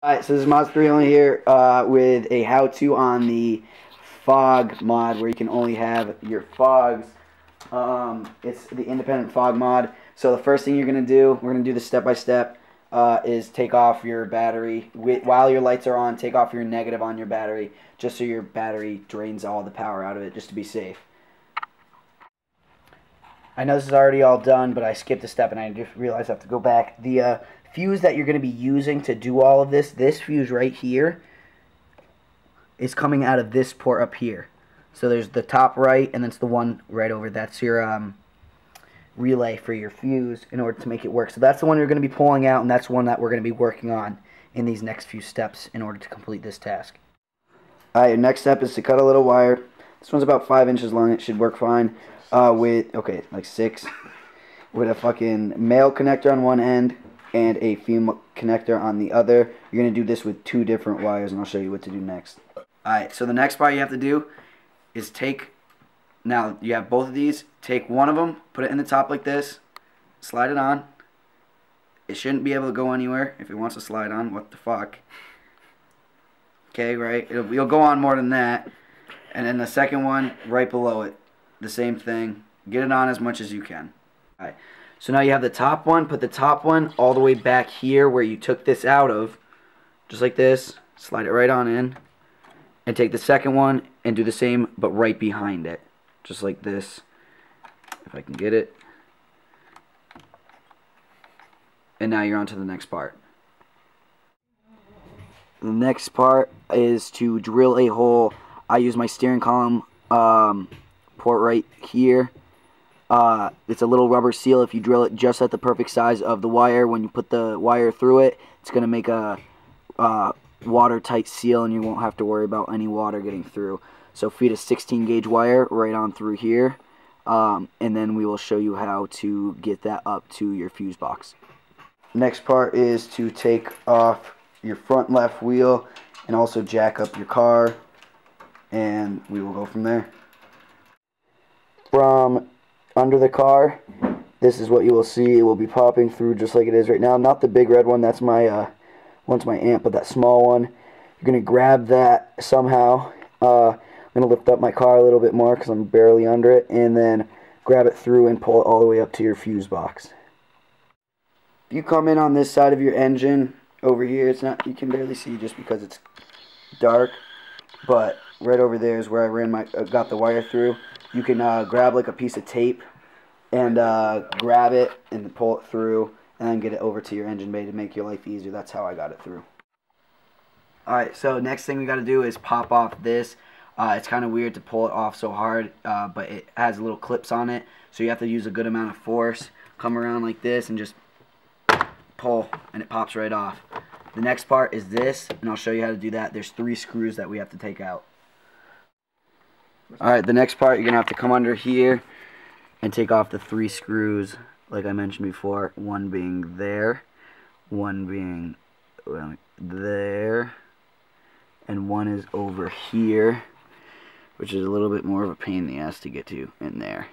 Alright, so this is Mazda 3 only here with a how-to on the fog mod where you can only have your fogs. It's the independent fog mod. So the first thing you're going to do, we're going to do this step-by-step, is take off your battery. While your lights are on, take off your negative on your battery just so your battery drains all the power out of it just to be safe. I know this is already all done, but I skipped a step and I just realized I have to go back. The fuse that you're going to be using to do all of this fuse right here is coming out of this port up here. So there's the top right, and then it's the one right over. That's your relay for your fuse in order to make it work. So that's the one you're going to be pulling out, and that's one that we're going to be working on in these next few steps in order to complete this task. Alright, your next step is to cut a little wire. This one's about 5 inches long. It should work fine. Like 6. With a fucking male connector on one end and a female connector on the other. You're going to do this with 2 different wires, and I'll show you what to do next. Alright, so the next part you have to do is now you have both of these, take one of them, put it in the top like this, slide it on. It shouldn't be able to go anywhere if it wants to slide on. What the fuck? Okay, right? You'll go on more than that. And then the second one right below it, the same thing. Get it on as much as you can. Alright, so now you have the top one. Put the top one all the way back here where you took this out of, just like this. Slide it right on in. And take the second one and do the same, but right behind it. Just like this. If I can get it. And now you're on to the next part. The next part is to drill a hole. I use my steering column port right here. It's a little rubber seal. If you drill it just at the perfect size of the wire, when you put the wire through it, it's going to make a watertight seal, and you won't have to worry about any water getting through. So feed a 16 gauge wire right on through here, and then we will show you how to get that up to your fuse box. Next part is to take off your front left wheel and also jack up your car, and we will go from there. From under the car, this is what you will see. It will be popping through just like it is right now. Not the big red one, that's my one's my amp, but that small one, you're going to grab that somehow. I'm going to lift up my car a little bit more because I'm barely under it, and then grab it through and pull it all the way up to your fuse box. If you come in on this side of your engine over here, it's not, you can barely see just because it's dark, but right over there is where I got the wire through. You can grab like a piece of tape and grab it and pull it through, and then get it over to your engine bay to make your life easier. That's how I got it through. Alright, so next thing we got to do is pop off this. It's kind of weird to pull it off so hard, but it has little clips on it, so you have to use a good amount of force. Come around like this and just pull, and it pops right off. The next part is this, and I'll show you how to do that. There's 3 screws that we have to take out. Alright, the next part, you're going to have to come under here and take off the 3 screws, like I mentioned before. One being there, one being there, and one is over here, which is a little bit more of a pain in the ass to get to in there.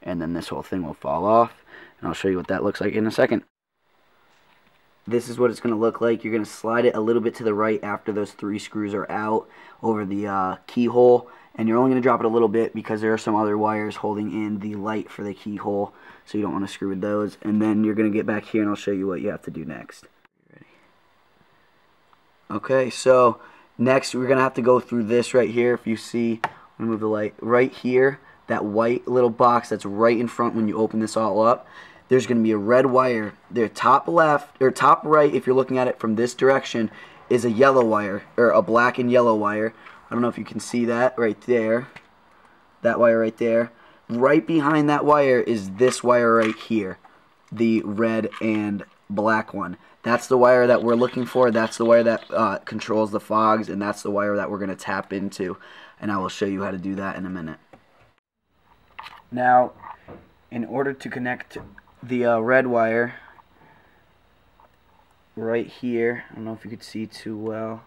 And then this whole thing will fall off, and I'll show you what that looks like in a second. This is what it's going to look like. You're going to slide it a little bit to the right after those 3 screws are out over the keyhole. And you're only going to drop it a little bit because there are some other wires holding in the light for the keyhole, so you don't want to screw with those. And then you're going to get back here and I'll show you what you have to do next. Ready? Okay, so next we're going to have to go through this right here. If you see, I'm going to move the light right here, that white little box that's right in front when you open this all up. There's going to be a red wire there. Top left, or top right, if you're looking at it from this direction, is a yellow wire, or a black and yellow wire. I don't know if you can see that right there. That wire right there. Right behind that wire is this wire right here. The red and black one. That's the wire that we're looking for. That's the wire that controls the fogs, and that's the wire that we're going to tap into. And I will show you how to do that in a minute. Now, in order to connect the red wire right here, I don't know if you could see too well.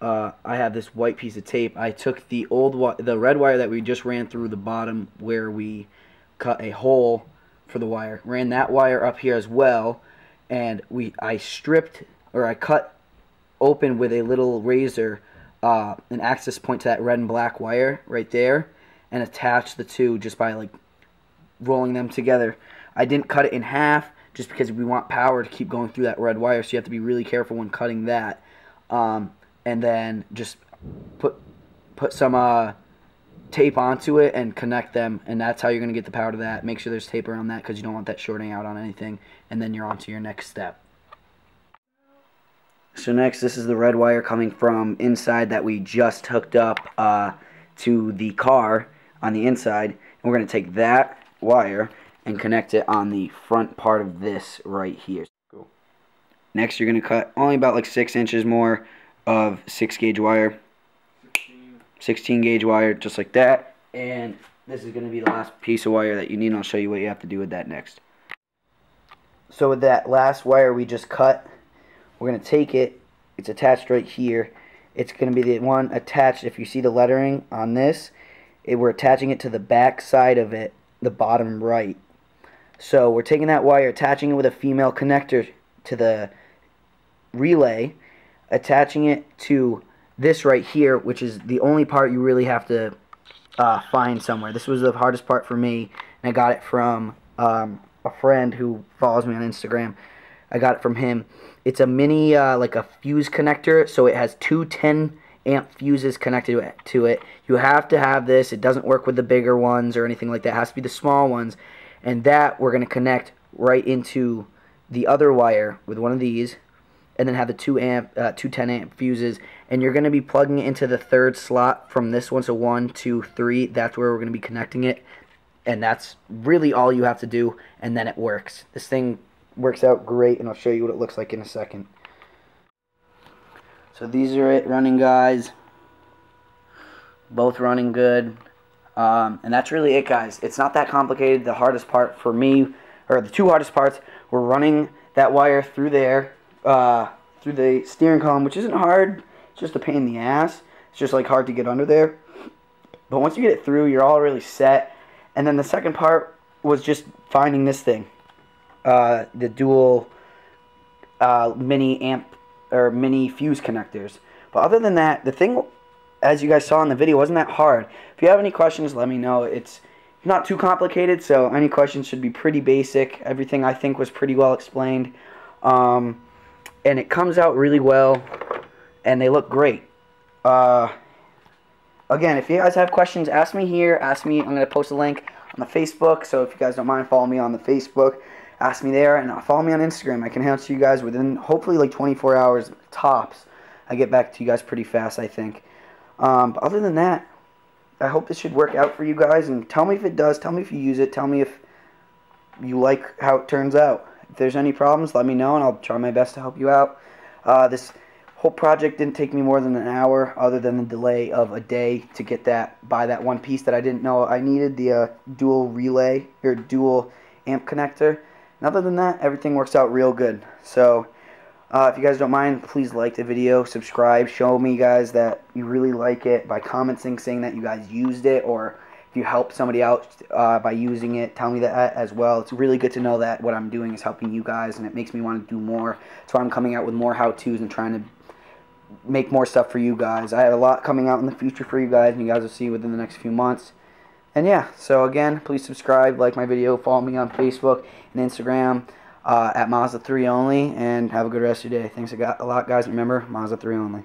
I have this white piece of tape. I took the red wire that we just ran through the bottom where we cut a hole for the wire. Ran that wire up here as well, and I stripped or I cut open with a little razor an access point to that red and black wire right there, and attach the two just by like rolling them together. I didn't cut it in half just because we want power to keep going through that red wire, so you have to be really careful when cutting that. And then just put some tape onto it and connect them, and that's how you're going to get the power to that. Make sure there's tape around that because you don't want that shorting out on anything, and then you're on to your next step. So next, this is the red wire coming from inside that we just hooked up to the car on the inside. And we're going to take that wire and connect it on the front part of this right here. Cool. Next, you're going to cut only about like 6 inches more of 6-gauge wire. 16 gauge wire, just like that. And this is going to be the last piece of wire that you need, and I'll show you what you have to do with that next. So with that last wire we just cut, we're going to take it. It's attached right here. It's going to be the one attached. If you see the lettering on this, we're attaching it to the back side of it, the bottom right. So we're taking that wire, attaching it with a female connector to the relay, attaching it to this right here, which is the only part you really have to find somewhere. This was the hardest part for me, and I got it from a friend who follows me on Instagram. I got it from him. It's a mini, like a fuse connector, so it has two 10-amp fuses connected to it. You have to have this. It doesn't work with the bigger ones or anything like that. It has to be the small ones, and that we're going to connect right into the other wire with one of these, and then have the two 10-amp fuses, and you're going to be plugging it into the third slot from this one, so 1, 2, 3. That's where we're going to be connecting it, and that's really all you have to do, and then it works. This thing works out great, and I'll show you what it looks like in a second. So these are it running, guys. Both running good. And that's really it, guys. It's not that complicated. The hardest part for me, or the two hardest parts, were running that wire through there, through the steering column, which isn't hard. It's just a pain in the ass. It's just like hard to get under there. But once you get it through, you're all really set. And then the second part was just finding this thing. The dual mini amp or mini fuse connectors. But other than that, the thing, as you guys saw in the video, wasn't that hard. If you have any questions, let me know. It's not too complicated, so any questions should be pretty basic. Everything I think was pretty well explained. And it comes out really well, and they look great. Again, if you guys have questions, ask me here. Ask me. I'm going to post a link on the Facebook, so if you guys don't mind, follow me on the Facebook. Ask me there, and follow me on Instagram. I can answer you guys within hopefully like 24 hours tops. I get back to you guys pretty fast, I think. But other than that, I hope this should work out for you guys, and tell me if it does. Tell me if you use it. Tell me if you like how it turns out. If there's any problems, let me know, and I'll try my best to help you out. This whole project didn't take me more than an hour, other than the delay of a day to get buy that one piece that I didn't know I needed, the dual relay or dual amp connector. And other than that, everything works out real good. So if you guys don't mind, please like the video, subscribe, show me guys that you really like it by commenting, saying that you guys used it, or if you help somebody out by using it, tell me that as well. It's really good to know that what I'm doing is helping you guys, and it makes me want to do more. That's why I'm coming out with more how-tos and trying to make more stuff for you guys. I have a lot coming out in the future for you guys, and you guys will see within the next few months. And yeah, so again, please subscribe, like my video, follow me on Facebook and Instagram at Mazda 3 only, and have a good rest of your day. Thanks a lot, guys. Remember, Mazda 3 only.